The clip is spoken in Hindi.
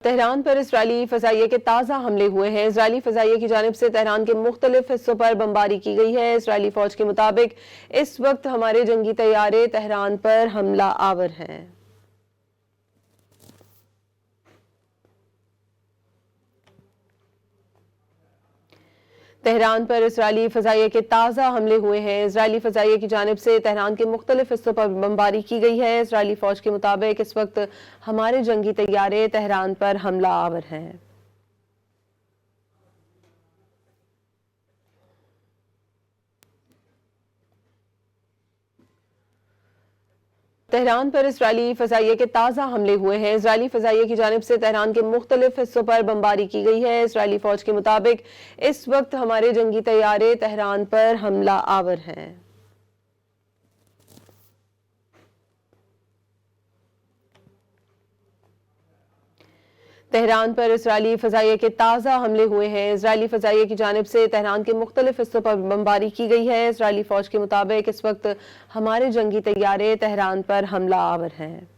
तेहरान पर इजरायली फजाइये के ताज़ा हमले हुए हैं। इजरायली फजाइये की जानिब से तेहरान के मुख्तलिफ हिस्सों पर बमबारी की गई है। इजरायली फौज के मुताबिक इस वक्त हमारे जंगी तैयारे तेहरान पर हमला आवर हैं। तेहरान पर इजरायली फजाइये के ताज़ा हमले हुए हैं। इजरायली फजाइये की जानिब से तेहरान के मुख्तलिफ हिस्सों पर बमबारी की गई है। इजरायली फौज के मुताबिक इस वक्त हमारे जंगी तैयारे तेहरान पर हमला आवर हैं। तेहरान पर इजरायली फजाइये के ताज़ा हमले हुए हैं। इजरायली फजाइये की जानिब से तेहरान के मुख्तलिफ हिस्सों पर बमबारी की गई है। इजरायली फौज के मुताबिक इस वक्त हमारे जंगी तैयारे तेहरान पर हमला आवर हैं। तेहरान पर इजरायली फजाइये के ताज़ा हमले हुए हैं। इजरायली फजाइये की जानिब से तेहरान के मुख्तलिफ हिस्सों पर बमबारी की गई है। इजरायली फौज के मुताबिक इस वक्त हमारे जंगी तैयारे तेहरान पर हमला आवर हैं।